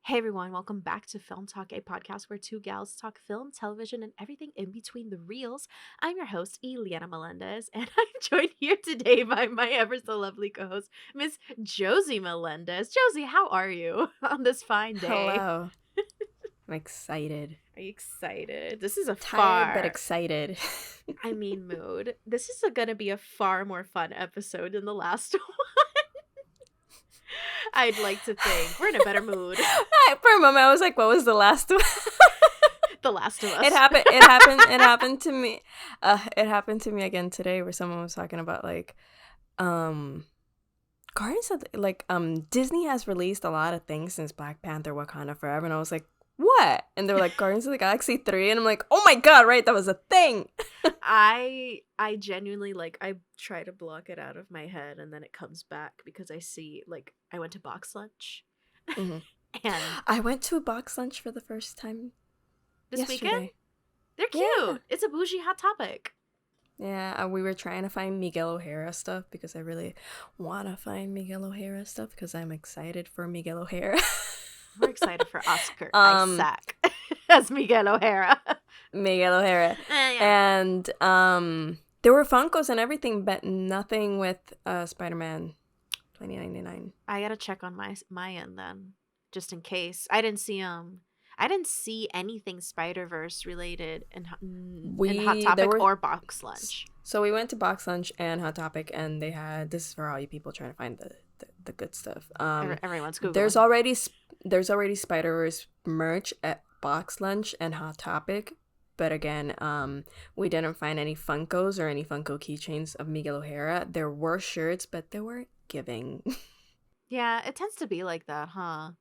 Hey everyone, welcome back to Film Talk, a podcast where two gals talk film, television, and everything in between the reels. I'm your host, Eliana Melendez, and I'm joined here today by my ever so lovely co-host, Miss Josie Melendez. Josie, how are you on this fine day? Hello. I'm excited. Are you excited? This is a Tired but far, excited. mood. This is gonna be a far more fun episode than the last one. I'd like to think. We're in a better mood. For a moment I was like, what was the last one? The Last of Us. It happened to me. It happened to me again today where someone was talking about Guardians of Disney has released a lot of things since Black Panther Wakanda Forever, and I was like, what? And they were like, Guardians of the Galaxy 3, and I'm like, oh my god, right, that was a thing. I genuinely I try to block it out of my head and then it comes back because I see I went to box lunch Mhm. and I went to a box lunch for the first time this yesterday. weekend they're cute. Yeah. It's a bougie hot topic. Yeah, we were trying to find Miguel O'Hara stuff because I really want to find Miguel O'Hara stuff because I'm excited for Miguel O'Hara. We're excited for Oscar Isaac as Miguel O'Hara. Miguel O'Hara. Yeah. And there were Funkos and everything, but nothing with Spider-Man 2099. I gotta check on my end then, just in case. I didn't see anything Spider-Verse related in Hot Topic or Box Lunch. So we went to Box Lunch and Hot Topic, and they had, this is for all you people trying to find the good stuff. Everyone's Googling. There's already Spider-Verse merch at Box Lunch and Hot Topic, but again, we didn't find any Funkos or any Funko keychains of Miguel O'Hara. There were shirts, but they weren't giving. Yeah, it tends to be like that, huh?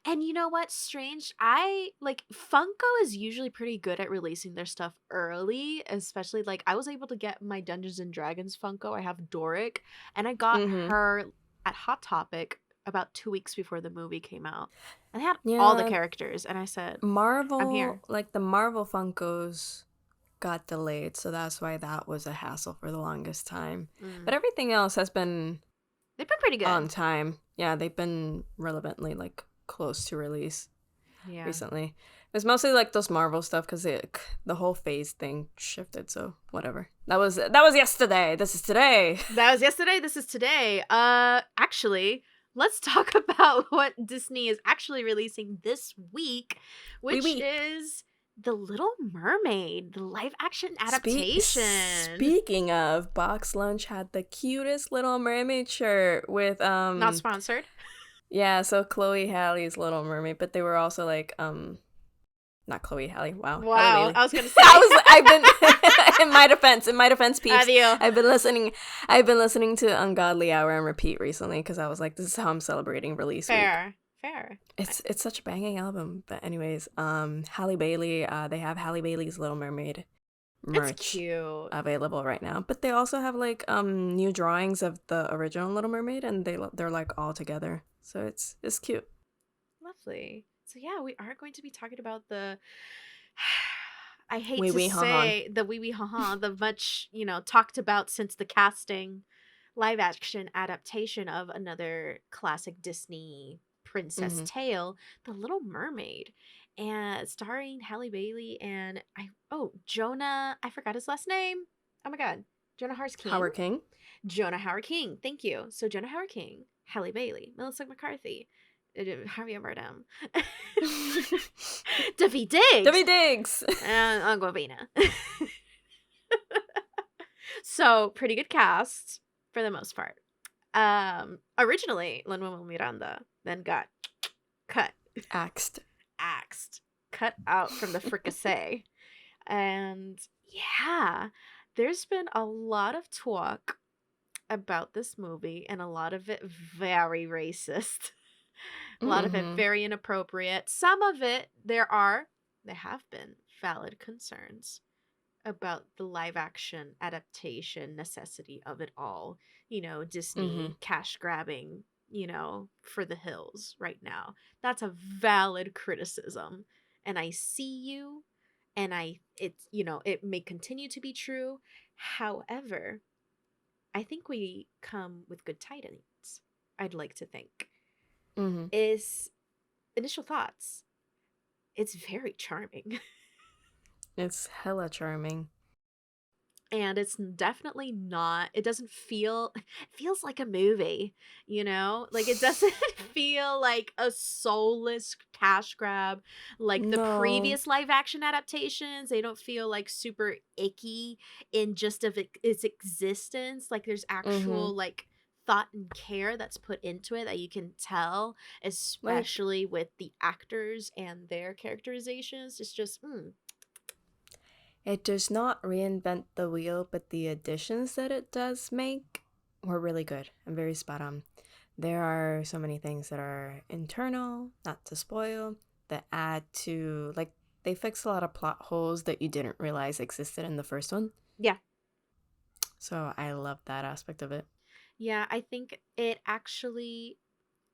And you know what's strange? Funko is usually pretty good at releasing their stuff early, especially I was able to get my Dungeons and Dragons Funko. I have Doric, and I got Mhm. her at Hot Topic about 2 weeks before the movie came out. And they had all the characters, and I said, Marvel, I'm here. the Marvel Funkos got delayed, so that's why that was a hassle for the longest time. But everything else has been They've been pretty good on time. Yeah, they've been relevantly close to release recently. It was mostly those Marvel stuff because the whole phase thing shifted, so whatever. That was yesterday. This is today. That was yesterday. This is today. Actually, let's talk about what Disney is actually releasing this week, which is The Little Mermaid, the live-action adaptation. Speaking of, Box Lunch had the cutest Little Mermaid shirt with Not sponsored. Yeah, so Chloe Halle's Little Mermaid, but they were also not Chloe Halle. Wow. Wow, I was gonna say. I've been in my defense, peeps. Adios. I've been listening to Ungodly Hour on repeat recently because I was like, this is how I'm celebrating release week. Fair. It's such a banging album. But anyways, Halle Bailey, they have Halle Bailey's Little Mermaid merch It's cute. available right now. But they also have new drawings of the original Little Mermaid, and they're all together. So it's cute. Lovely. So yeah, we are going to be talking about the I hate Wee to wee say the wee wee ha the much, talked about since the casting live action adaptation of another classic Disney princess tale, The Little Mermaid, and starring Halle Bailey and Jonah, I forgot his last name. Oh my god. Jonah Howard King. Jonah Howard King. Thank you. So Jonah Howard King, Halle Bailey, Melissa McCarthy, Javier Bardem, Daveed Diggs, and Aquafina. So pretty good cast for the most part. Originally Lin-Manuel Miranda then got cut, Axed, cut out from the fricassee, and yeah, there's been a lot of talk about this movie, and a lot of it very racist. A lot of it very inappropriate. Some of it, there have been valid concerns about the live action adaptation necessity of it all. Disney cash grabbing, for the hills right now. That's a valid criticism. And I see you, and it may continue to be true. However, I think we come with good tidings, I'd like to think. Is initial thoughts, it's very charming. It's hella charming. And it's definitely not, it doesn't feel, it feels like a movie, you know? Like it doesn't feel like a soulless cash grab like the No. previous live action adaptations. They don't feel like super icky in just of its existence. Like there's Mm-hmm. actual like thought and care that's put into it that you can tell, Like, especially with the actors and their characterizations. It's just it does not reinvent the wheel, but the additions that it does make were really good and very spot on. There are so many things that are internal, not to spoil, that add to, like, they fix a lot of plot holes that you didn't realize existed in the first one. yeah. So I love that aspect of it. Yeah, I think it actually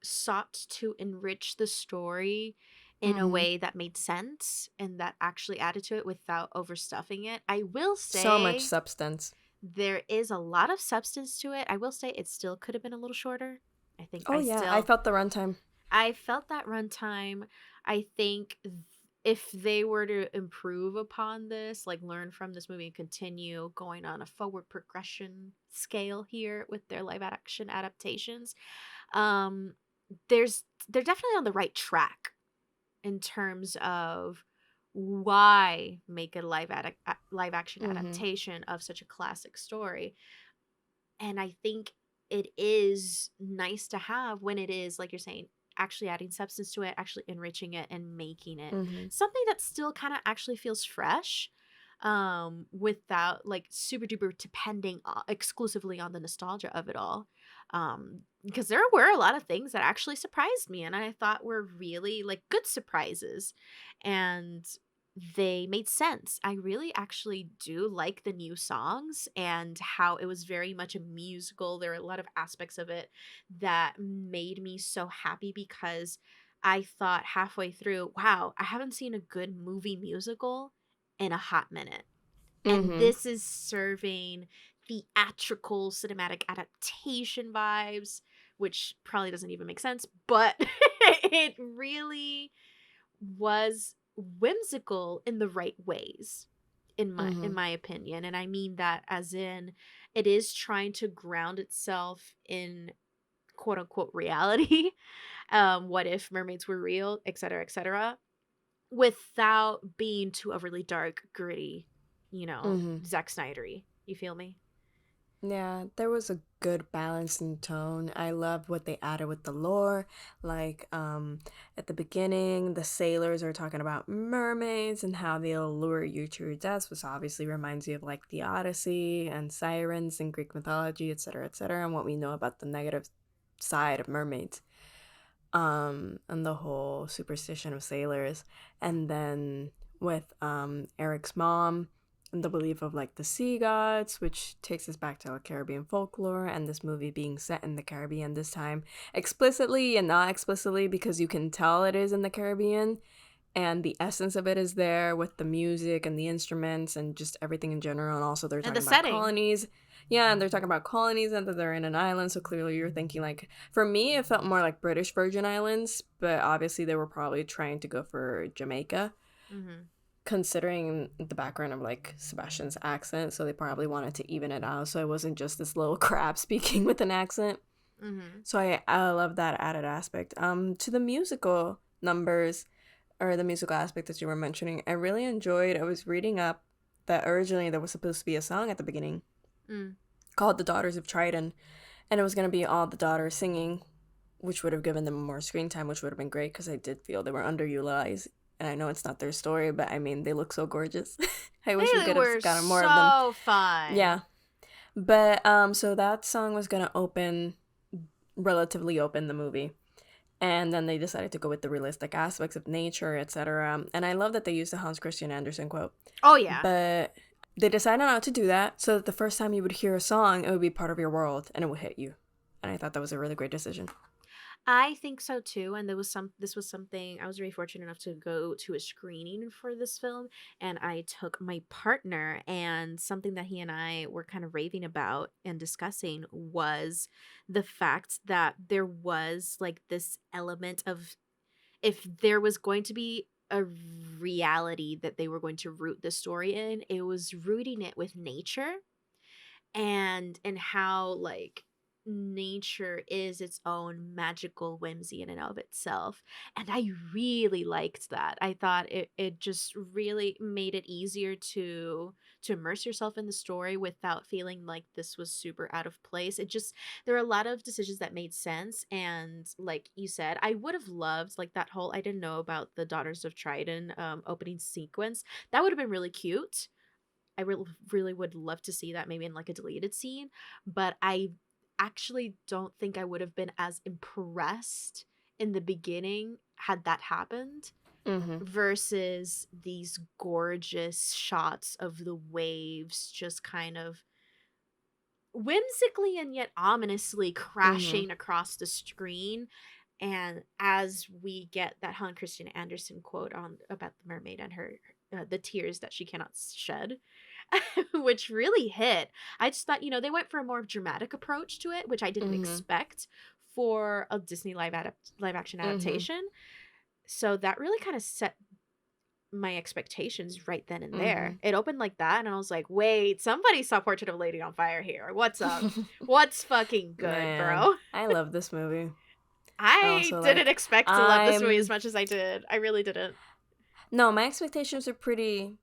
sought to enrich the story in a Mm-hmm. way that made sense and that actually added to it without overstuffing it. I will So much say substance. there is a lot of substance to it. I will say it still could have been a little shorter. I think Oh, yeah, I felt the runtime. I felt that runtime. I think if they were to improve upon this, like learn from this movie and continue going on a forward progression scale here with their live action adaptations, um they're definitely on the right track in terms of why make a live action Mm-hmm. adaptation of such a classic story. And I think it is nice to have when it is, like you're saying, actually adding substance to it, actually enriching it and making it Mm-hmm. something that still kind of actually feels fresh, without like super duper depending exclusively on the nostalgia of it all. Because there were a lot of things that actually surprised me and I thought were really like good surprises, and they made sense. I really actually do like the new songs and how it was very much a musical. There are a lot of aspects of it that made me so happy because I thought halfway through, wow, I haven't seen a good movie musical in a hot minute. And Mm-hmm. this is serving theatrical cinematic adaptation vibes, which probably doesn't even make sense, but it really was whimsical in the right ways in Mm-hmm. my opinion. And I mean that as in it is trying to ground itself in quote unquote reality. What if mermaids were real, etc., without being too overly dark, gritty, Mm-hmm. Zack Snydery. You feel me? Yeah, there was a good balance in tone. I loved what they added with the lore. Like, at the beginning, the sailors are talking about mermaids and how they'll lure you to your deaths, which obviously reminds you of like the Odyssey and sirens in Greek mythology, etc., and what we know about the negative side of mermaids. And the whole superstition of sailors. And then with Eric's mom and the belief of like the sea gods, which takes us back to like Caribbean folklore, and this movie being set in the Caribbean this time, explicitly and not explicitly, because you can tell it is in the Caribbean and the essence of it is there with the music and the instruments and just everything in general. And also they're And the talking about setting. colonies. Yeah, and they're talking about colonies and that they're in an island, so clearly you're thinking like, for me it felt more like British Virgin Islands, but obviously they were probably trying to go for Jamaica, Mm-hmm. considering the background of like Sebastian's accent, so they probably wanted to even it out so it wasn't just this little crab speaking with an accent. Mm-hmm. So I love that added aspect. To the musical numbers or the musical aspect that you were mentioning, I really enjoyed. I was reading up that originally there was supposed to be a song at the beginning Mm. called The Daughters of Triton, and it was going to be all the daughters singing, which would have given them more screen time, which would have been great because I did feel they were underutilized. And I know it's not their story, but I mean, they look so gorgeous. I wish we They could have were gotten more of them. so fun. Yeah. But so that song was going to open, relatively open the movie, and then they decided to go with the realistic aspects of nature, etc. And I love that they used the Hans Christian Andersen quote, Oh yeah. but they decided not to do that, so that the first time you would hear a song, it would be part of your world and it would hit you. And I thought that was a really great decision. I think so too, and this was something I was very fortunate enough to go to a screening for this film, and I took my partner, and something that he and I were kind of raving about and discussing was the fact that there was like this element of if there was going to be a reality that they were going to root the story in, it was rooting it with nature and how like nature is its own magical whimsy in and of itself. And I really liked that. I thought it just really made it easier to immerse yourself in the story without feeling like this was super out of place. It just, there are a lot of decisions that made sense. And like you said, I would have loved like that whole, I didn't know about the Daughters of Trident opening sequence. That would have been really cute. I really would love to see that maybe in like a deleted scene, but I actually don't think I would have been as impressed in the beginning had that happened Mm-hmm. versus these gorgeous shots of the waves just kind of whimsically and yet ominously Mm-hmm. crashing across the screen. And as we get that Helen Christian Andersen quote on about the mermaid and her the tears that she cannot shed, which really hit. I just thought, they went for a more dramatic approach to it, which I didn't Mm-hmm. expect for a Disney live action Mm-hmm. adaptation. So that really kind of set my expectations right then and Mm-hmm. there. It opened like that, and I was like, "Wait, somebody saw Portrait of a Lady on Fire here. What's up? What's fucking good, Man, bro?" I love this movie. I I also didn't like expect to love this movie as I'm much as I did. I really didn't. no, my expectations are pretty.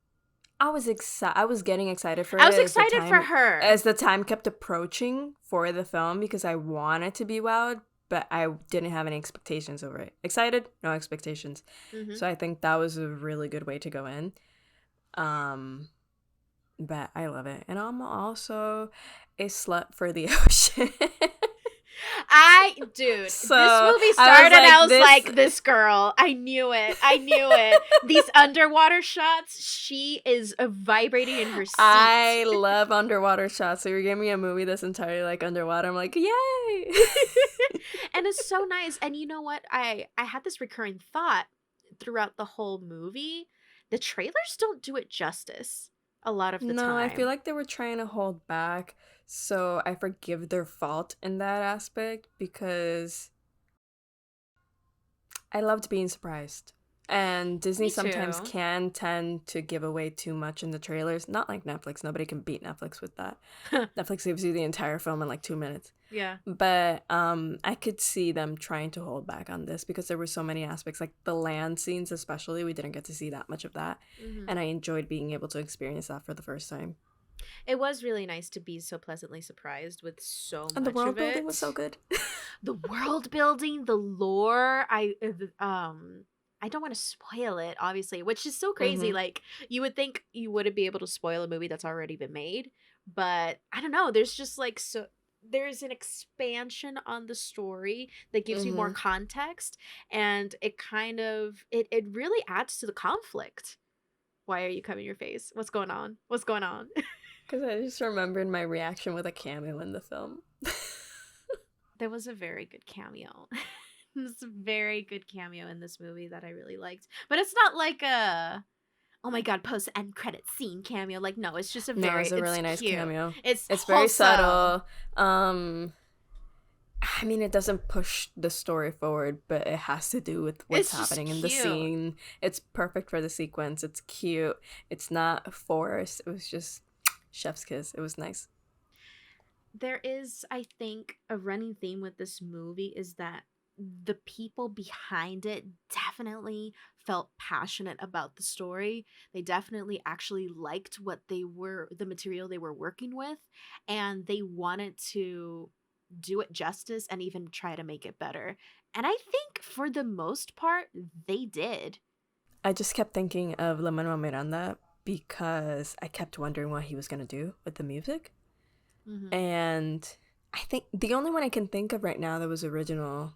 I was getting excited for I it was excited for her. as the time kept approaching for the film because I wanted to be wowed, but I didn't have any expectations over it. Excited, no expectations. Hmm. So I think that was a really good way to go in. Um, but I love it, and I'm also a slut for the ocean. Dude, So this movie I was started, like, I was this. like, this girl. I knew it. I knew it. These underwater shots, she is vibrating in her seat. I love underwater shots. So you're giving me a movie that's entirely like underwater. I'm like, yay! And it's so nice. And you know what? I had this recurring thought throughout the whole movie. The trailers don't do it justice a lot of the No, I feel time. like they were trying to hold back. So I forgive their fault in that aspect because I loved being surprised. And Disney Me sometimes too. can tend to give away too much in the trailers. Not like Netflix. Nobody can beat Netflix with that. Netflix gives you the entire film in like 2 minutes. Yeah. But I could see them trying to hold back on this because there were so many aspects, like the land scenes especially. We didn't get to see that much of that, Hmm. and I enjoyed being able to experience that for the first time. It was really nice to be so pleasantly surprised with so And the much world of building was so it. good. The world building, the lore, I don't want to spoil it, obviously, which is so crazy. Mm-hmm. Like, you would think you wouldn't be able to spoil a movie that's already been made, but I don't know. There's just like there's an expansion on the story that gives you more Mm-hmm. context, and it kind of it really adds to the conflict. Why are you covering your face? What's going on? What's going on? Because I just remembered my reaction with a cameo in the film. There was a very good cameo. There's a very good cameo in this movie that I really liked. But it's not like a oh my god, post end credit scene cameo. Like, no, it's just a No, very it's a it's really nice cute. cameo. It's It's very wholesome. subtle. Um, I mean, it doesn't push the story forward, but it has to do with what's It's just happening in the cute. scene. It's perfect for the sequence. It's cute. It's not forced. It was just chef's kiss. It was nice. There is, I think, a running theme with this movie is that the people behind it definitely felt passionate about the story. They definitely actually liked the material they were working with, and they wanted to do it justice and even try to make it better. And I think for the most part, they did. I just kept thinking of Lin-Manuel Miranda because I kept wondering what he was going to do with the music. Hmm. And I think the only one I can think of right now that was original,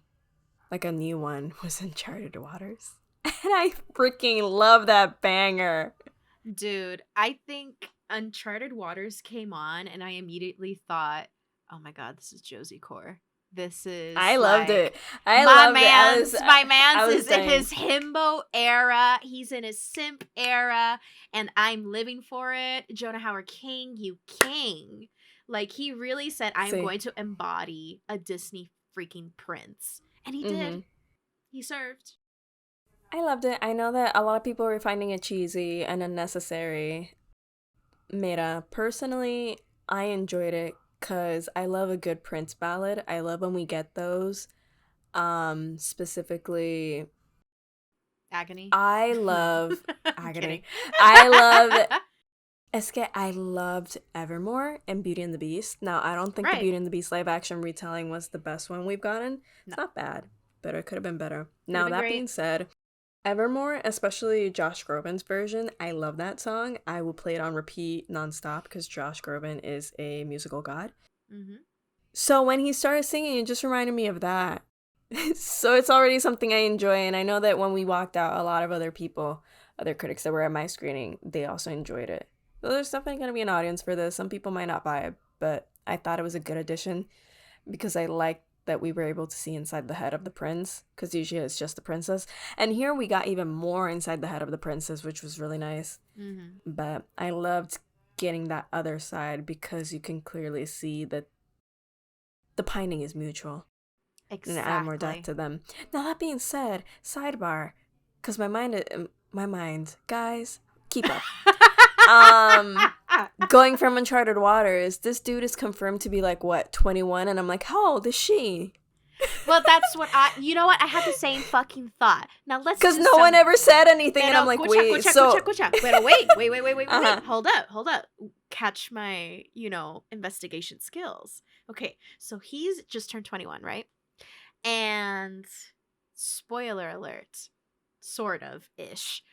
like a new one, was Uncharted Waters. And I freaking love that banger. Dude, I think Uncharted Waters came on and I immediately thought, oh my god, this is Josie Core. This I is loved like it. I loved it. my I man's was is in dying. his himbo era. He's in his simp era, and I'm living for it. Jonah Howard King, you king. Like, he really said, I am See. going to embody a Disney freaking prince. And he did. Mm-hmm. He served. I loved it. I know that a lot of people were finding it cheesy and unnecessary. Mira, personally, I enjoyed it because I love a good Prince ballad. I love when we get those. Specifically, Agony. I No. love I'm Agony. kidding. I love Eske. I loved Evermore and Beauty and the Beast. Now, I don't think the Right. Beauty and the Beast live action retelling was the best one we've gotten. No. It's not bad, but it could have been better. Could've Now, been that great. being said, Evermore, especially Josh Groban's version, I love that song. I will play it on repeat nonstop because Josh Groban is a musical god. Mm-hmm. So when he started singing, it just reminded me of that. So it's already something I enjoy, and I know that when we walked out, a lot of other people, other critics that were at my screening, they also enjoyed it. So there's definitely going to be an audience for this. Some people might not buy it, but I thought it was a good addition because I liked that we were able to see inside the head of the prince, because usually it's just the princess. And here we got even more inside the head of the princess, which was really nice. Mm-hmm. But I loved getting that other side because you can clearly see that the pining is mutual. Exactly. And add more depth to them. Now, that being said, sidebar, because my mind, guys, keep up. Going from Uncharted Waters, this dude is confirmed to be like, what, 21? And I'm like, how old is she? Well, that's what you know what? I had the same fucking thought. Now let's Because no one ever said anything, and I'm like, wait, so... Wait. Uh-huh. Hold up. Catch my, investigation skills. Okay, so he's just turned 21, right? And spoiler alert, sort of ish.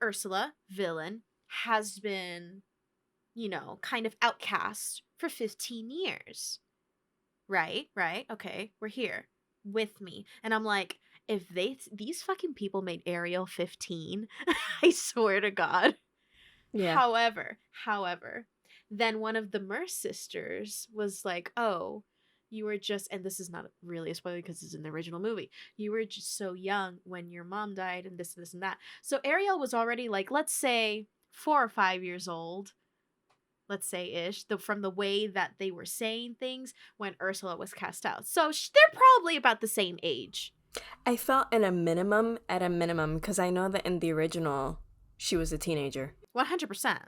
Ursula, villain, has been, kind of outcast for 15 years. Right. Okay, we're here with me. And I'm like, if these fucking people made Ariel 15, I swear to God. Yeah. However, then one of the Merce sisters was like, oh, you were just, and this is not really a spoiler because it's in the original movie, you were just so young when your mom died and this and that. So Ariel was already like, let's say 4 or 5 years old, let's say ish, from the way that they were saying things when Ursula was cast out. So they're probably about the same age. I felt at a minimum, because I know that in the original, she was a teenager. 100%.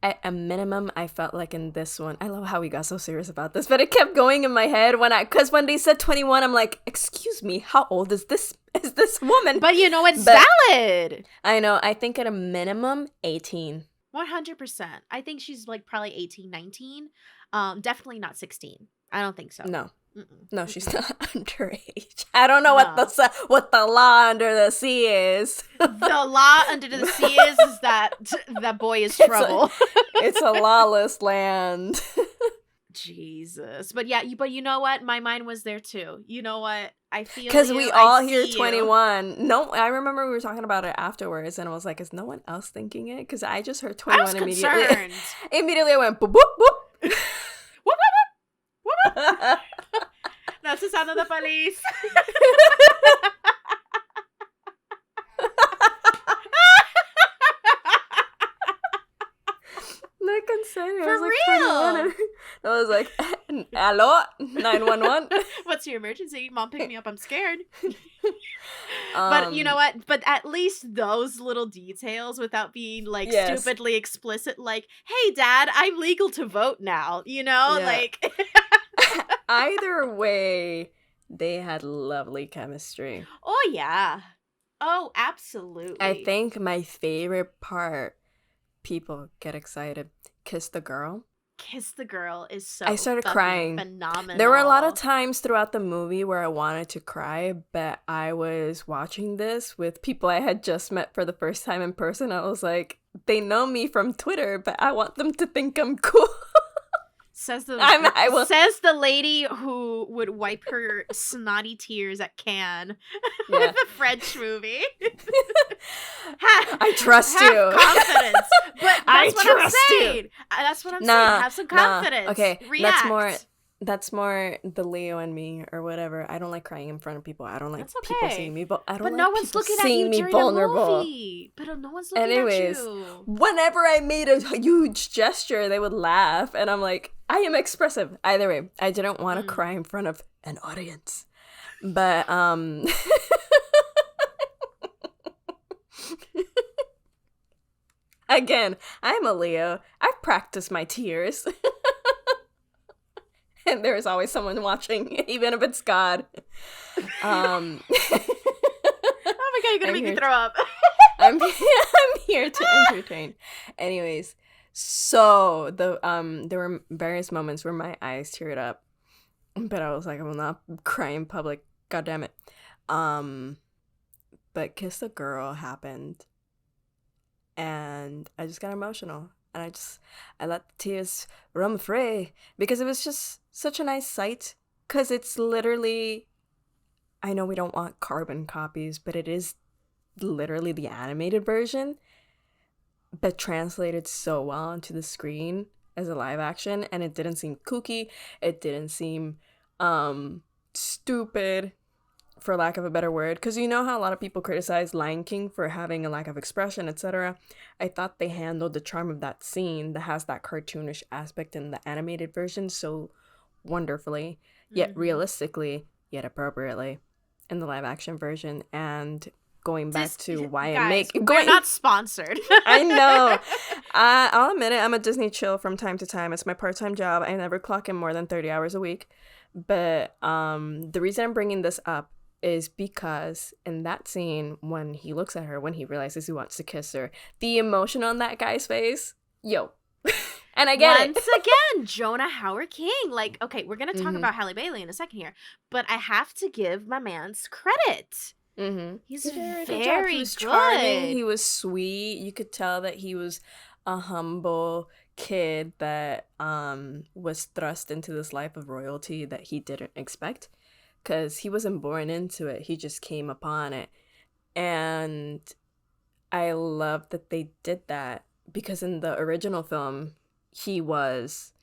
At a minimum, I felt like in this one, I love how we got so serious about this, but it kept going in my head because when they said 21, I'm like, excuse me, how old is this woman? But it's valid. I know. I think at a minimum, 18. 100%. I think she's like probably 18, 19. Definitely not 16. I don't think so. No. Mm-mm. No, she's not underage. I don't know what the law under the sea is. The law under the sea is that that boy is trouble. It's a lawless land. Jesus. But yeah, but you know what? My mind was there too. You know what? I feel because we all hear 21. No, I remember we were talking about it afterwards, and I was like, is no one else thinking it? Because I just heard 21 I was immediately. Concerned. Immediately I went boop boop boop. Whoop, whoop, whoop. Whoop, whoop. That's the sound of the police. Like I'm saying, For like real. I was like, hello, 911. What's your emergency? Mom, pick me up. I'm scared. But you know what? But at least those little details, without being like stupidly explicit, like, hey, Dad, I'm legal to vote now. Like. Either way, they had lovely chemistry. Oh, yeah. Oh, absolutely. I think my favorite part, people get excited, kiss the girl. Kiss the girl is so I started crying. Phenomenal. There were a lot of times throughout the movie where I wanted to cry, but I was watching this with people I had just met for the first time in person. I was like, they know me from Twitter, but I want them to think I'm cool. Says the lady who would wipe her snotty tears at Cannes with a French movie. I trust you. Have confidence. But that's what I'm saying. That's what I'm saying. Have some confidence. Okay, React. that's more the Leo and me or whatever. I don't like crying in front of people. I don't like people seeing me, but I don't like no one's looking at you during vulnerable. A movie. But no one's looking at you. Whenever I made a huge gesture, they would laugh, and I'm like, I am expressive. Either way, I didn't want to cry in front of an audience, but Again, I'm a Leo. I've practiced my tears. And there's always someone watching, even if it's God. Oh my god, you're gonna make me throw up. I'm here to entertain. Anyways, so there were various moments where my eyes teared up, but I was like, I will not cry in public. God damn it. But Kiss the Girl happened, and I just got emotional, and I let the tears run free because it was just such a nice sight. Because it's literally, I know we don't want carbon copies, but it is literally the animated version, but translated so well onto the screen as a live action, and it didn't seem kooky. It didn't seem stupid, for lack of a better word, because you know how a lot of people criticize Lion King for having a lack of expression, etc. I thought they handled the charm of that scene that has that cartoonish aspect in the animated version so wonderfully, yet realistically, yet appropriately in the live action version. And going back to why we're not sponsored. I know. I'll admit it, I'm a Disney chill from time to time. It's my part-time job. I never clock in more than 30 hours a week. But the reason I'm bringing this up is because in that scene, when he looks at her, when he realizes he wants to kiss her, the emotion on that guy's face, yo. And I get Once again, Jonah Howard King. Like, okay, we're going to talk about Halle Bailey in a second here, but I have to give my man's credit. He's very good. He was charming. He was sweet. You could tell that he was a humble kid that was thrust into this life of royalty that he didn't expect, because he wasn't born into it. He just came upon it. And I love that they did that, because in the original film, he was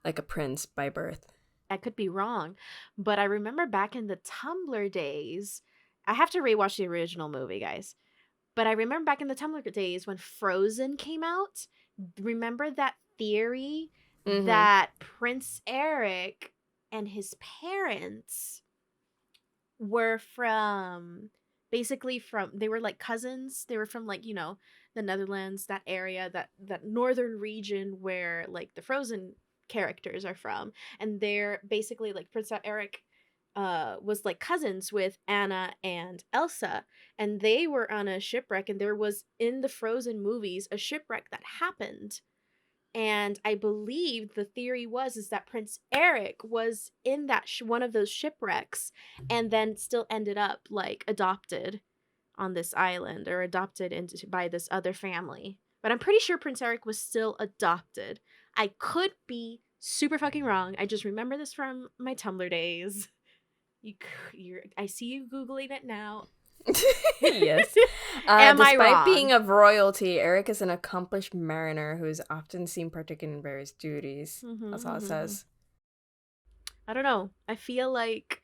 like a prince by birth. I could be wrong, but I remember back in the Tumblr days, I have to rewatch the original movie, guys. But I remember back in the Tumblr days when Frozen came out, remember that theory that Prince Eric and his parents were they were like cousins. They were from, like, you know, the Netherlands, that area, that northern region where like the Frozen characters are from. And they're basically like Prince Eric was like cousins with Anna and Elsa, and they were on a shipwreck, and there was in the Frozen movies a shipwreck that happened. And I believe the theory is that Prince Eric was in that one of those shipwrecks, and then still ended up like adopted on this island, or adopted into by this other family. But I'm pretty sure Prince Eric was still adopted. I could be super fucking wrong. I just remember this from my Tumblr days. I see you Googling it now. Yes. Despite being of royalty, Eric is an accomplished mariner who is often seen partaking in various duties. That's all it says. I don't know. I feel like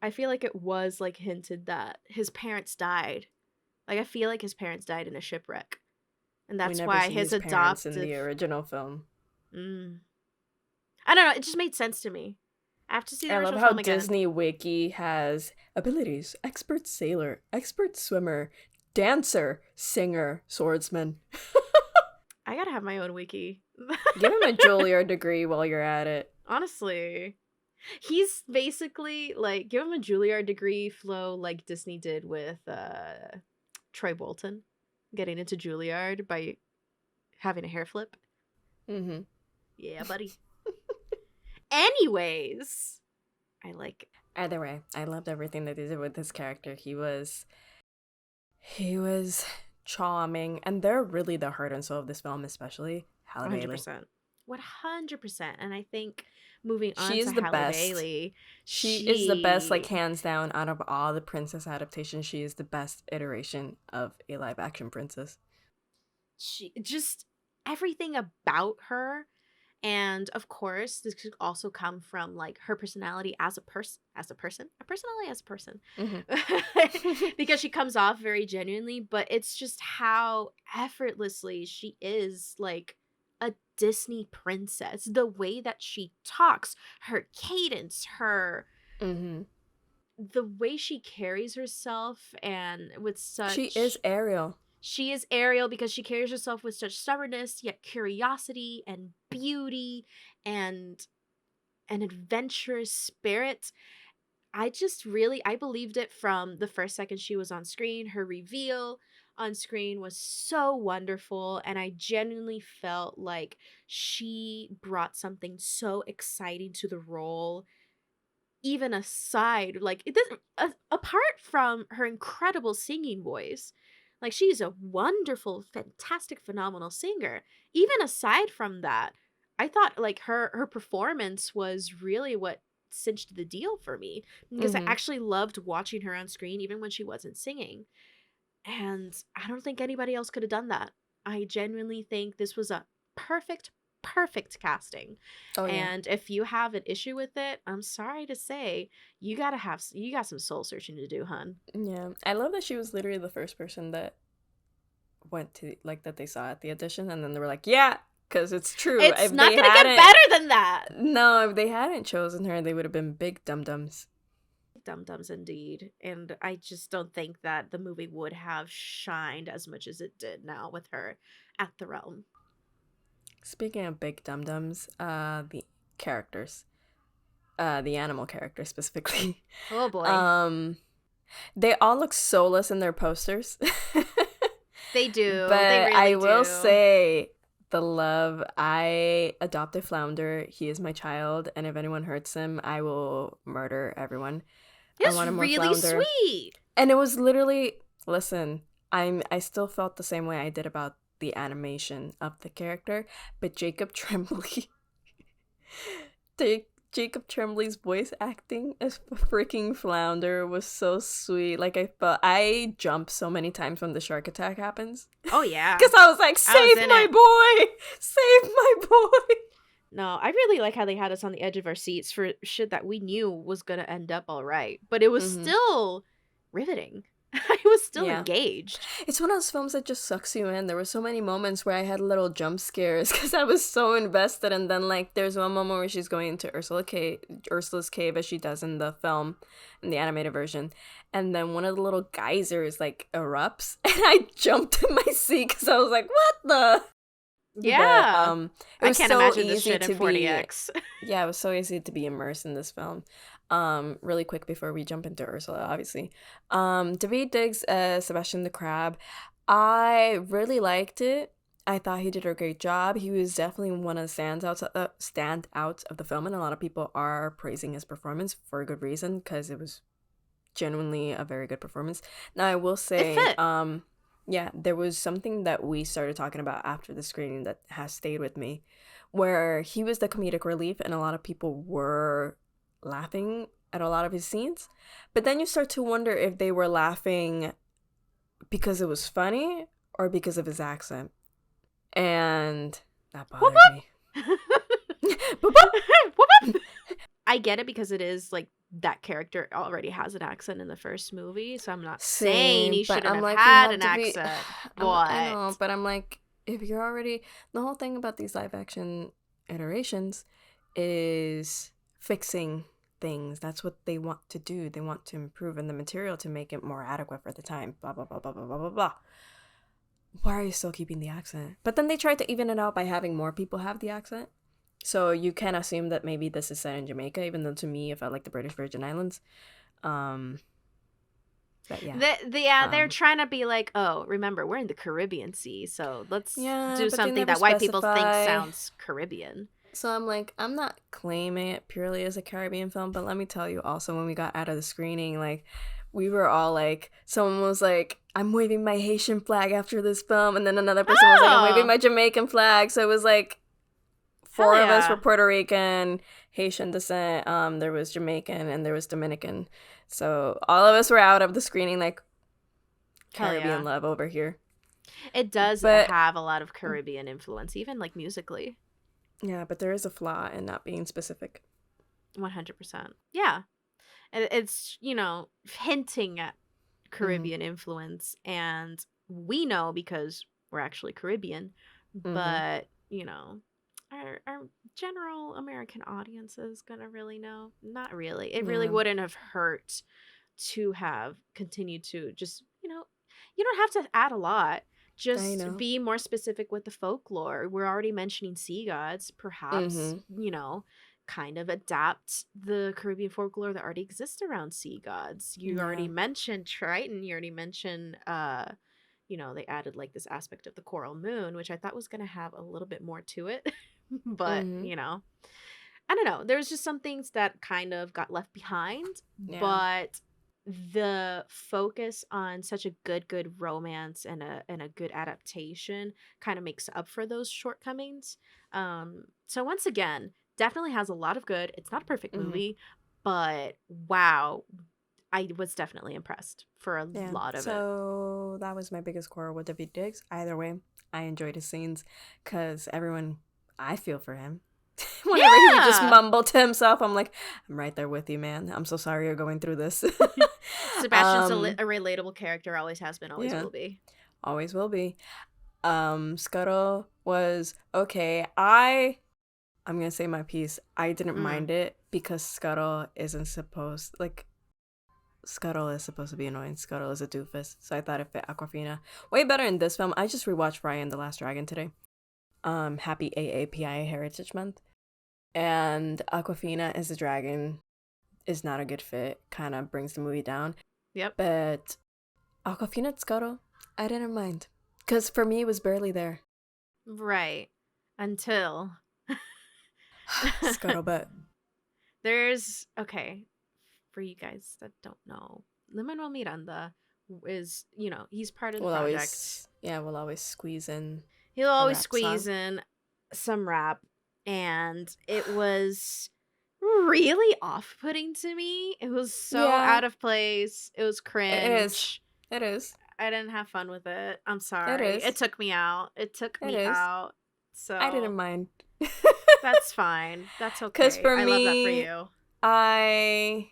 it was like hinted that his parents died. Like, I feel like his parents died in a shipwreck, and that's why his adopted in the original film. I don't know. It just made sense to me. I have to see the original film again. I love how Disney Wiki has abilities: expert sailor, expert swimmer, dancer, singer, swordsman. I gotta have my own wiki. Give him a Juilliard degree while you're at it. Honestly. He's basically like, give him a Juilliard degree flow like Disney did with Troy Bolton getting into Juilliard by having a hair flip. Yeah, buddy. Anyways, I like it. Either way, I loved everything that they did with his character. He was charming, and they're really the heart and soul of this film, especially Halle Bailey. 100%. And I think moving on she is to the Halle best. Bailey, she is the best, like, hands down, out of all the princess adaptations. She is the best iteration of a live action princess. She just, everything about her. And of course, this could also come from like her personality as a person, because she comes off very genuinely, but it's just how effortlessly she is like a Disney princess. The way that she talks, her cadence, the way she carries herself, and with such, she is Ariel. She is Ariel because she carries herself with such stubbornness, yet curiosity and beauty and an adventurous spirit. I believed it from the first second she was on screen. Her reveal on screen was so wonderful, and I genuinely felt like she brought something so exciting to the role. Even aside, like, it doesn't, apart from her incredible singing voice, like, she's a wonderful, fantastic, phenomenal singer. Even aside from that, I thought, like, her performance was really what cinched the deal for me, because I Mm-hmm. actually loved watching her on screen even when she wasn't singing. And I don't think anybody else could have done that. I genuinely think this was a perfect, perfect casting. Oh yeah. And if you have an issue with it, I'm sorry to say, you got some soul searching to do, hun. Yeah. I love that she was literally the first person that went to, like, that they saw at the audition, and then they were like, yeah, because it's true. It's not gonna get better than that. No, if they hadn't chosen her, they would have been big dum-dums. Dum-dums indeed. And I just don't think that the movie would have shined as much as it did now with her at the realm. Speaking of big dum-dums, the characters, the animal characters specifically, Oh boy. they all look soulless in their posters. They do. But They really I will do. say, the love, I adopted Flounder. He is my child, and if anyone hurts him, I will murder everyone. I It's wanted more really Flounder. sweet. And it was literally, listen, I still felt the same way I did about the animation of the character, but Jacob Tremblay, Jacob Trembley's voice acting as freaking Flounder was so sweet. Like, I jumped so many times when the shark attack happens. Oh yeah. Because I was like, save my boy! Save my boy! No, I really like how they had us on the edge of our seats for shit that we knew was gonna end up all right, but it was still riveting. I was still engaged. It's one of those films that just sucks you in. There were so many moments where I had little jump scares because I was so invested, and then, like, there's one moment where she's going into Ursula's cave, as she does in the film, in the animated version, and then one of the little geysers, like, erupts, and I jumped in my seat because I was like, what the? Yeah. It was I can't so imagine this easy shit in to 40X. Yeah, it was so easy to be immersed in this film. Really quick before we jump into Ursula, obviously. Daveed Diggs as Sebastian the Crab. I really liked it. I thought he did a great job. He was definitely one of the standouts of the film, and a lot of people are praising his performance for a good reason, because it was genuinely a very good performance. Now, I will say, It fit. yeah, there was something that we started talking about after the screening that has stayed with me, where he was the comedic relief, and a lot of people were laughing at a lot of his scenes. But then you start to wonder if they were laughing because it was funny or because of his accent. And that bothered me. I get it, because it is like that character already has an accent in the first movie, so I'm not saying he shouldn't have had an accent. I know, but I'm like, if you're already, the whole thing about these live action iterations is fixing things. That's what they want to do. They want to improve in the material to make it more adequate for the time. Blah, blah, blah, blah, blah, blah, blah, blah. Why are you still keeping the accent? But then they tried to even it out by having more people have the accent. So you can assume that maybe this is set in Jamaica, even though to me it felt like the British Virgin Islands. But yeah. They're trying to be like, oh, remember, we're in the Caribbean Sea, so let's do something that white people think sounds Caribbean. So I'm like, I'm not claiming it purely as a Caribbean film, but let me tell you also, when we got out of the screening, like, we were all like, someone was like, I'm waving my Haitian flag after this film, and then another person was like, I'm waving my Jamaican flag. So it was like, four of us were Puerto Rican, Haitian descent, there was Jamaican, and there was Dominican. So all of us were out of the screening, like, Caribbean love over here. It does have a lot of Caribbean influence, even, like, musically. Yeah, but there is a flaw in not being specific. 100%. Yeah. It's, hinting at Caribbean influence, and we know because we're actually Caribbean, but, our general American audience is gonna really know. Not really. It really wouldn't have hurt to have continued to just, you don't have to add a lot. I Just know. be more specific with the folklore. We're already mentioning sea gods. Perhaps, Mm-hmm. kind of adapt the Caribbean folklore that already exists around sea gods. You already Yeah. mentioned Triton. You already mentioned, they added like this aspect of the coral moon, which I thought was going to have a little bit more to it. But, Mm-hmm. I don't know. There was just some things that kind of got left behind, Yeah. but the focus on such a good romance and a good adaptation kind of makes up for those shortcomings. So once again, definitely has a lot of good. It's not a perfect Mm-hmm. movie, but wow, I was definitely impressed for a Yeah. lot of it. So that was my biggest quarrel with David Diggs. Either way, I enjoyed his scenes because everyone, I feel for him. Whenever he would just Yeah. mumble to himself, I'm like, I'm right there with you, man. I'm so sorry you're going through this. Sebastian's a relatable character, always has been, always Yeah, will be. always will be. Scuttle was okay. I'm gonna say my piece. I didn't Mm. mind it because Scuttle is supposed to be annoying. Scuttle is a doofus, so I thought it fit Aquafina way better in this film. I just rewatched Raya and the Last Dragon today. Happy AAPI Heritage Month, and Aquafina as a dragon is not a good fit. Kind of brings the movie down. Yep. But Aquafina and Scuttle, I didn't mind because for me it was barely there. Right. Until Scuttlebutt. there's okay, for you guys that don't know, Lin-Manuel Miranda is, he's part of the project. We'll always squeeze in He'll a always rap squeeze song. in some rap, and it was really off-putting to me. It was so Yeah, out of place. It was it is. cringe. It is. I didn't have fun with it. I'm It sorry. It is. took me out. It took It me is. out. I didn't So mind. that's fine. That's Because okay. for I love that for me, you. I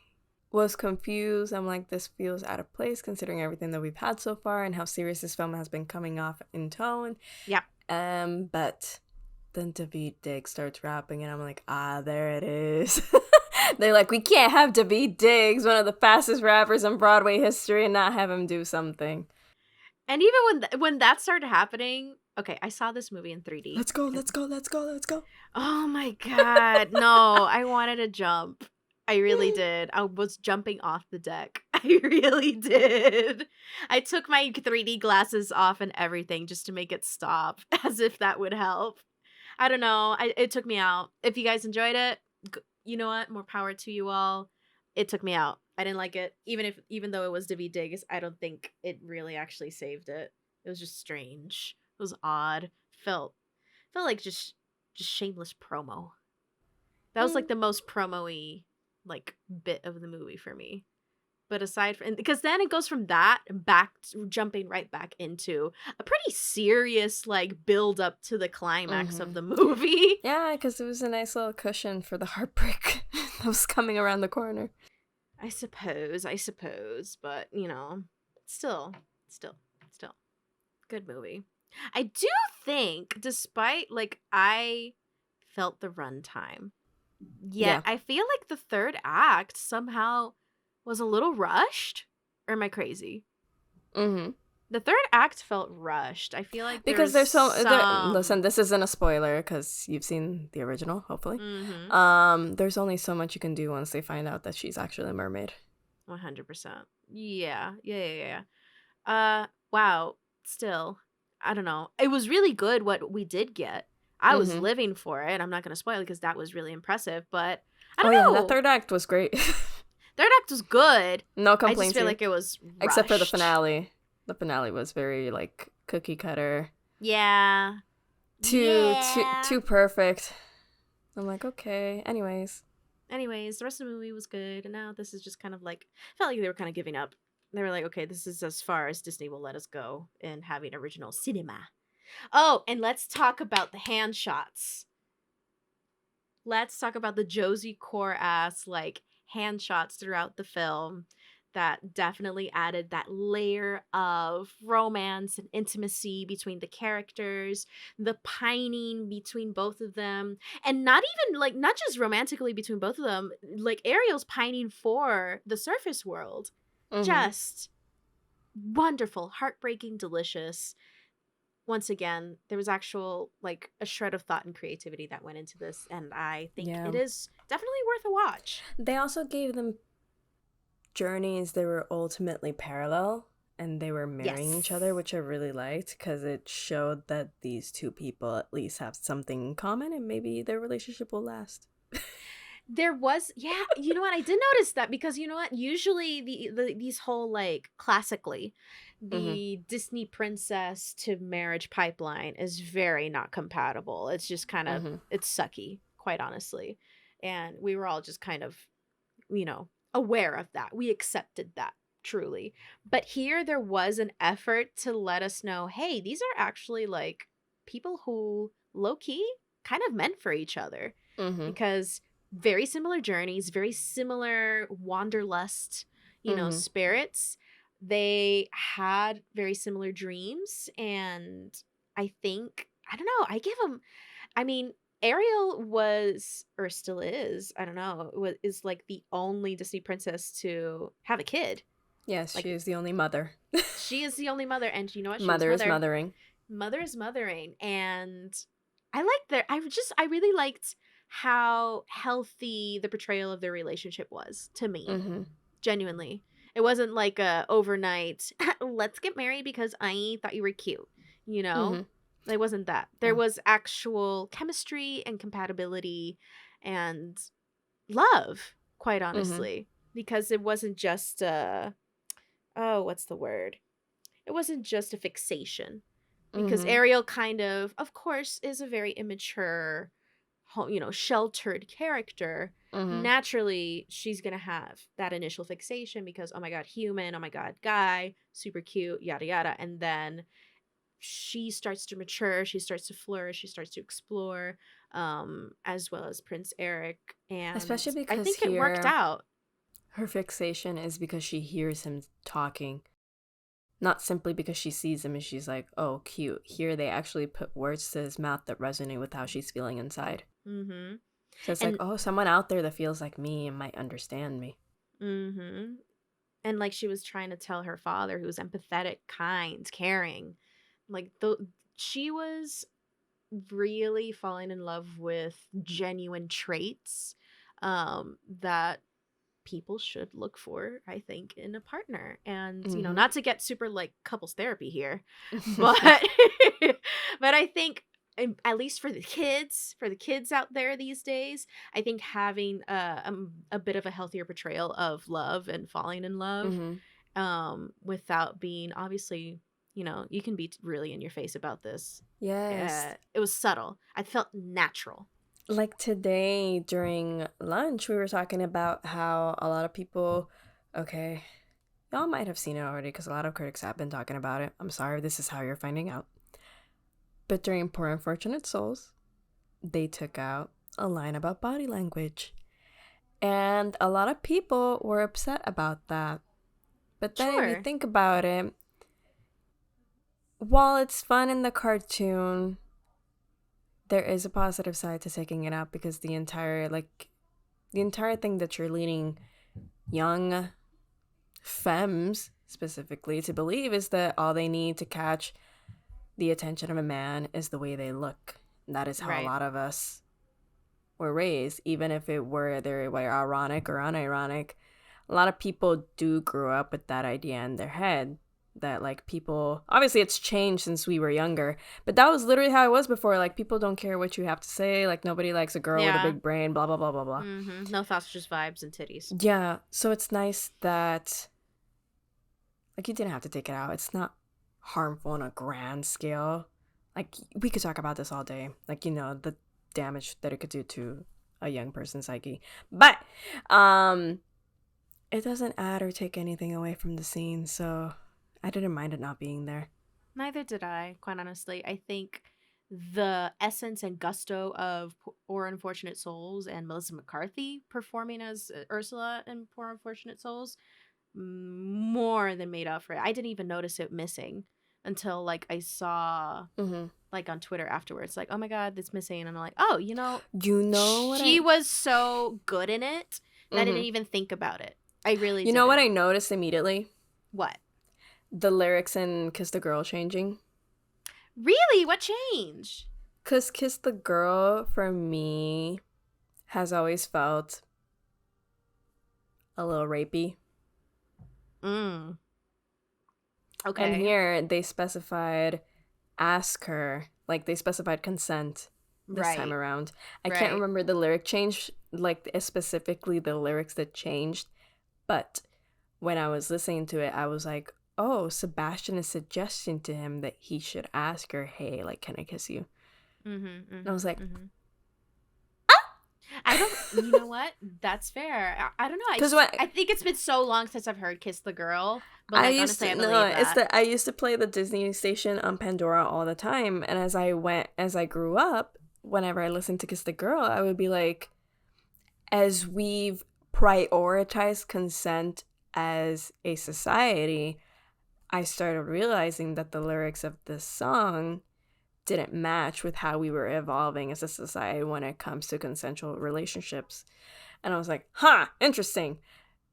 was confused. I'm like, this feels out of place considering everything that we've had so far and how serious this film has been coming off in tone. Yep. But then David Diggs starts rapping, and I'm like, there it is. They're like, we can't have David Diggs, one of the fastest rappers in Broadway history, and not have him do something. And even when that started happening, okay, I saw this movie in 3D. Let's go, let's go, let's go, let's go. Oh my god. No, I wanted to jump. I really did. I was jumping off the deck. I really did. I took my 3D glasses off and everything just to make it stop, as if that would help. I don't know. It took me out. If you guys enjoyed it, you know what? More power to you all. It took me out. I didn't like it. Even though it was David Diggs, I don't think it really actually saved it. It was just strange. It was odd. Felt like just shameless promo. That was like the most promo-y like bit of the movie for me. But aside from, because then it goes from that back jumping right back into a pretty serious like build up to the climax of the movie. Yeah, because it was a nice little cushion for the heartbreak that was coming around the corner. I suppose, but still, still, good movie. I do think, despite like I felt the runtime, yet Yeah. I feel like the third act somehow was a little rushed. Or am I crazy? Mm-hmm. The third act felt rushed. I feel like Because there's listen, this isn't a spoiler because you've seen the original, hopefully. There's only so much you can do once they find out that she's actually a mermaid. 100%. Yeah. Wow. Still, I don't know. It was really good what we did get. I was living for it. I'm not going to spoil it because that was really impressive, but I don't know. Yeah, that third act was great. Third act was good. No I complaints just feel here. like it was rushed. Except for the finale. The finale was very like cookie cutter. Yeah. Too perfect. I'm like, okay. Anyways, the rest of the movie was good, and now this is just kind of like, felt like they were kind of giving up. They were like, okay, this is as far as Disney will let us go in having original cinema. Oh, and let's talk about the hand shots. Let's talk about the Josie Core ass like hand shots throughout the film that definitely added that layer of romance and intimacy between the characters, the pining between both of them, and not just romantically between both of them, like Ariel's pining for the surface world. Just wonderful, heartbreaking, delicious. once again, there was actual like a shred of thought and creativity that went into this, and I think Yeah. it is definitely worth a watch. They also gave them journeys that were ultimately parallel and they were marrying each other, Yes. which I really liked because it showed that these two people at least have something in common and maybe their relationship will last. There was, yeah, you know what? I did notice that because you know what? Usually these whole like classically, Mm-hmm. the Disney princess to marriage pipeline is very not compatible. It's just kind of Mm-hmm. it's sucky, quite honestly. And we were all just kind of, you know, aware of that. We accepted that truly. But here there was an effort to let us know, hey, these are actually like people who low key kind of meant for each other Mm-hmm. because very similar journeys, very similar wanderlust, you know, Mm-hmm. spirits. They had very similar dreams. And I think, I don't know, I give them, I mean, Ariel was, or still is, I don't know, is like the only Disney princess to have a kid. Yes, she Like, is the only mother. she is the only mother. And you know what? She was Mother is mother. mothering. Mother is mothering. And I liked that. I really liked how healthy the portrayal of their relationship was to me. Mm-hmm. Genuinely. It wasn't like a overnight, let's get married because I thought you were cute, you know? Mm-hmm. It wasn't that. There Oh. was actual chemistry and compatibility and love, quite Mm-hmm. honestly, because it wasn't just oh, what's the word? It wasn't just a fixation because Mm-hmm. Ariel kind of course, is a very immature, you know, sheltered character. Mm-hmm. Naturally, she's gonna have that initial fixation because oh my god, human, oh my god, guy, super cute, yada yada, and then she starts to mature, she starts to flourish, she starts to explore, as well as Prince Eric, and Especially I because think it worked here out. her fixation is because she hears him talking. Not simply because she sees him and she's like, oh, cute. Here they actually put words to his mouth that resonate with how she's feeling inside. Mm-hmm. So it's like, And oh, someone out there that feels like me and might understand me. mm-hmm. And like she was trying to tell her father, who was empathetic, kind, caring, like she was really falling in love with genuine traits that people should look for, I think, in a partner. And you know, Mm-hmm. not to get super like couples therapy here, but but I think at least for the kids out there these days, I think having a bit of a healthier portrayal of love and falling in love, Mm-hmm. without being obviously, you know, you can be really in your face about this. Yes. It was subtle. I felt natural. Like today during lunch, we were talking about how a lot of people, okay, y'all might have seen it already because a lot of critics have been talking about it. I'm sorry, this is how you're finding out. But during Poor Unfortunate Souls, they took out a line about body language. And a lot of people were upset about that. But then if you Sure. think about it, while it's fun in the cartoon, there is a positive side to taking it out because the entire thing that you're leading young femmes specifically to believe is that all they need to catch the attention of a man is the way they look. And that is how a Right. lot of us were raised, even if it were they were ironic or unironic. A lot of people do grow up with that idea in their head that like people obviously it's changed since we were younger, but that was literally how it was before. Like people don't care what you have to say, like nobody likes a girl with a Yeah. big brain, blah blah blah blah blah. Mm-hmm. No thoughts, just vibes and titties. Yeah, so it's nice that like you didn't have to take it out. It's not harmful on a grand scale. Like we could talk about this all day, like you know the damage that it could do to a young person's psyche, but it doesn't add or take anything away from the scene, so I didn't mind it not being there. Neither did I, quite honestly. I think the essence and gusto of Poor Unfortunate Souls and Melissa McCarthy performing as Ursula in Poor Unfortunate Souls more than made up for it. I didn't even notice it missing until like I saw Mm-hmm. like on Twitter afterwards, like, oh my god, it's missing. And I'm like, oh, you know, You know what she I? was so good in it that I Mm-hmm. didn't even think about it. I really You know what didn't. I noticed immediately? What? The lyrics in "Kiss the Girl" changing. Really? What changed? Cause Kiss the Girl for me has always felt a little rapey. Mm. And Okay. here they specified ask her, like they specified consent this time Right. around. I can't Right. remember the lyric change, like specifically the lyrics that changed, but when I was listening to it, I was like, oh, Sebastian is suggesting to him that he should ask her, hey, like, can I kiss you? Mm-hmm. And I was Mm-hmm. like, Mm-hmm. I don't. You know what? That's fair. I don't know. because when I think it's been so long since I've heard "Kiss the Girl," but I like used honestly, to I no, believe it's that. that I used to play the Disney station on Pandora all the time, and as I grew up, whenever I listened to Kiss the Girl, I would be like, as we've prioritized consent as a society, I started realizing that the lyrics of this song didn't match with how we were evolving as a society when it comes to consensual relationships. And I was like, huh, interesting.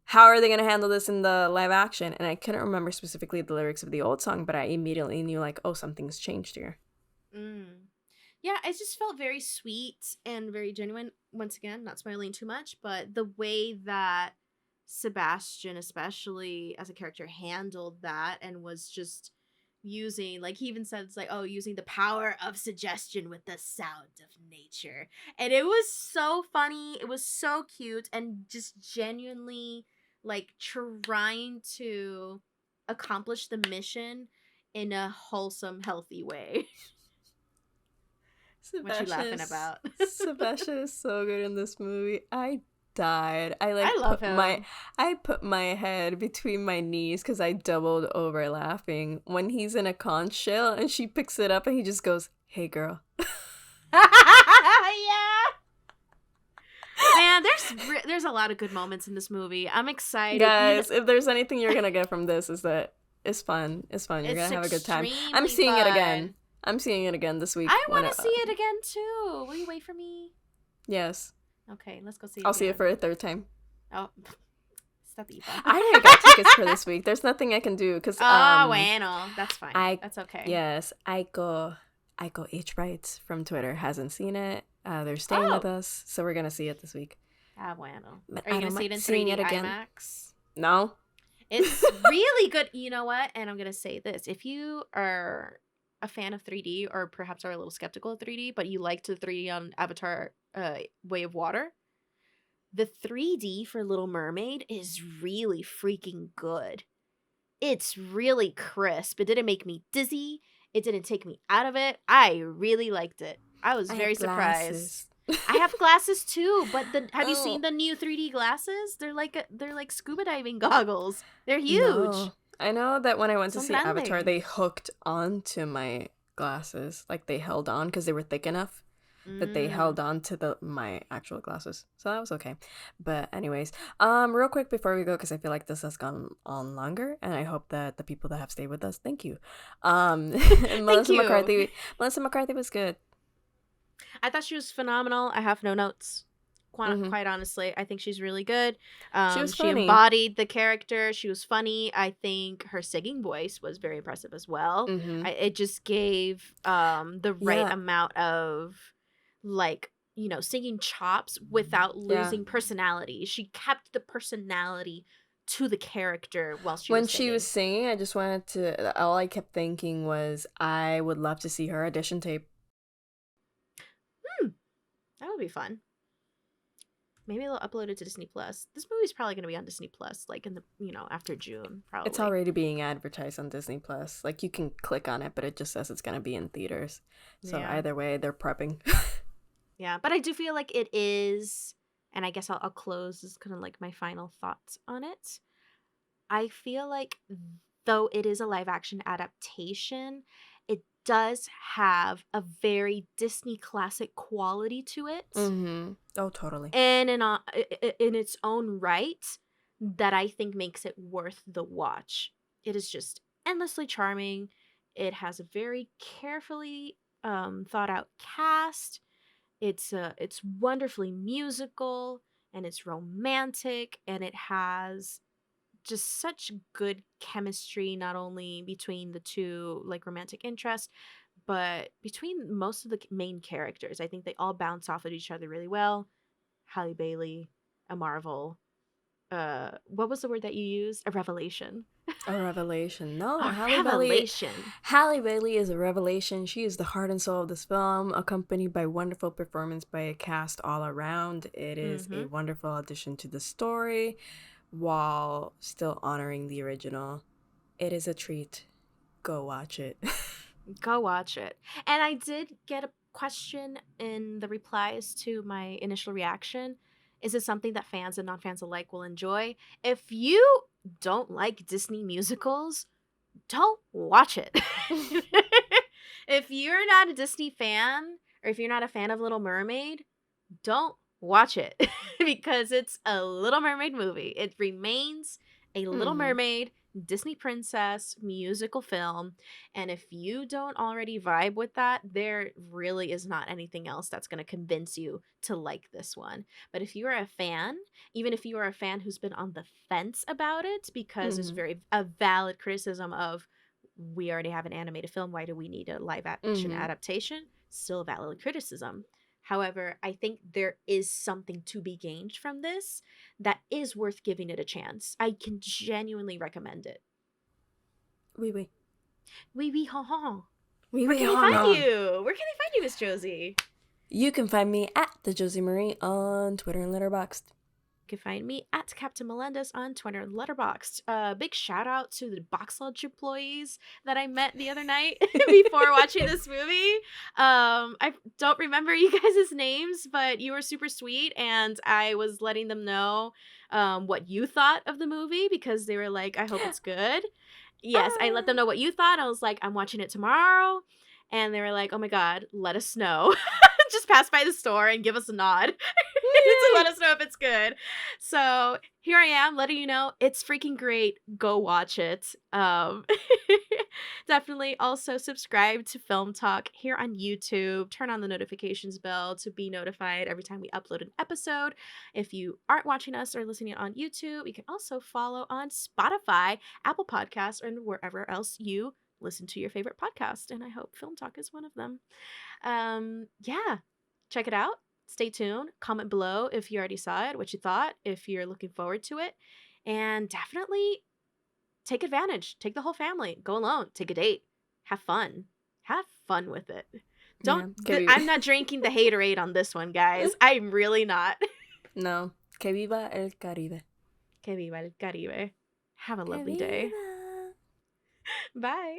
How are they going to handle this in the live action? And I couldn't remember specifically the lyrics of the old song, but I immediately knew, like, oh, something's changed here. Mm. Yeah, it just felt very sweet and very genuine. Once again, not spoiling too much, but the way that Sebastian, especially as a character, handled that and was just using, like, he even says, like, oh, using the power of suggestion with the sound of nature. And it was so funny. It was so cute and just genuinely, like, trying to accomplish the mission in a wholesome, healthy way. What you laughing about? Sebastian is so good in this movie. I died. I love him. I put my head between my knees because I doubled over laughing when he's in a conch shell and she picks it up and he just goes, "Hey, girl." Yeah. Man, there's a lot of good moments in this movie. I'm excited. Guys, if there's anything you're gonna get from this, is that it's fun. It's fun. You're gonna It's have a good time. I'm extremely seeing it again. fun. I'm seeing it again this week. I want to see it again too. Will you wait for me? Yes, Okay, let's go see it I'll again. see it for a third time. Oh, está diva. I already got tickets for this week. There's nothing I can do because Bueno, that's fine. That's okay. Yes, Aiko H Brights from Twitter hasn't seen it. They're staying with us, so we're gonna see it this week. Bueno. But Are you gonna see it in 3D IMAX? No. It's really good. You know what? And I'm gonna say this: if you are a fan of 3D, or perhaps are a little skeptical of 3D, but you liked the 3D on Avatar, Way of Water, the 3D for Little Mermaid is really freaking good. It's really crisp. It didn't make me dizzy. It didn't take me out of it. I really liked it. I was very surprised. I have glasses too, but have you seen the new 3D glasses? They're like scuba diving goggles. They're huge. No. I know that when I went to see grande. Avatar, they hooked onto my glasses, like they held on because they were thick enough that they held on to my actual glasses, so that was okay. But anyways, real quick before we go, because I feel like this has gone on longer, and I hope that the people that have stayed with us, thank you. Melissa McCarthy was good. I thought she was phenomenal. I have no notes. Quite honestly, I think she's really good. She was funny. She embodied the character. She was funny. I think her singing voice was very impressive as well. It just gave the right amount of, like, you know, singing chops without losing personality. She kept the personality to the character while she was singing. I just wanted to, all I kept thinking was, I would love to see her audition tape. That would be fun. Maybe they'll upload it to Disney Plus. This movie's probably going to be on Disney Plus, like in the, you know, after June, probably. It's already being advertised on Disney Plus. Like, you can click on it, but it just says it's going to be in theaters. So either way, they're prepping. Yeah, but I do feel like it is, and I guess I'll close as kind of like my final thoughts on it. I feel like, though it is a live action adaptation, it does have a very Disney classic quality to it. Oh, totally. And in its own right, that I think makes it worth the watch. It is just endlessly charming. It has a very carefully thought out cast. It's wonderfully musical, and it's romantic, and it has just such good chemistry, not only between the two, like, romantic interests, but between most of the main characters, I think they all bounce off of each other really well. Halle Bailey, a marvel. What was the word that you used? A revelation. A revelation. No, A Halle Bailey. revelation. Halle Bailey is a revelation. She is the heart and soul of this film, accompanied by wonderful performance by a cast all around. It is a wonderful addition to the story while still honoring the original. It is a treat. Go watch it. Go watch it. And I did get a question in the replies to my initial reaction. Is it something that fans and non-fans alike will enjoy? If you don't like Disney musicals, don't watch it. If you're not a Disney fan, or if you're not a fan of Little Mermaid, don't watch it because it's a Little Mermaid movie. It remains a Little Mermaid Disney princess musical film, and if you don't already vibe with that, there really is not anything else that's going to convince you to like this one. But if you are a fan, even if you are a fan who's been on the fence about it, because it's very a valid criticism of, we already have an animated film, why do we need a live action adaptation? Still a valid criticism. However, I think there is something to be gained from this that is worth giving it a chance. I can genuinely recommend it. Oui, oui. Oui, oui, ha, ha. Oui, Where oui, can ha, they find ha. you? Where can they find you, Miss Josie? You can find me at the Josie Marie on Twitter and Letterboxd. You can find me at Captain Melendez on Twitter and Letterboxd. Big shout out to the Box Lodge employees that I met the other night before watching this movie. I don't remember you guys' names, but you were super sweet, and I was letting them know what you thought of the movie because they were like, I hope it's good. Yes, I let them know what you thought. I was like, I'm watching it tomorrow. And they were like, oh my God, let us know. Just pass by the store and give us a nod to let us know if it's good. So here I am letting you know it's freaking great. Go watch it. Definitely also subscribe to Film Talk here on YouTube. Turn on the notifications bell to be notified every time we upload an episode. If you aren't watching us or listening on YouTube, you can also follow on Spotify, Apple Podcasts, and wherever else you listen to your favorite podcast, and I hope Film Talk is one of them. Yeah, check it out. Stay tuned. Comment below if you already saw it, what you thought, if you're looking forward to it, and definitely take advantage. Take the whole family. Go alone. Take a date. Have fun. Have fun with it. Don't. I'm not drinking the haterade on this one, guys. I'm really not. No. Que viva el Caribe. Que viva el Caribe. Have a lovely day. Bye.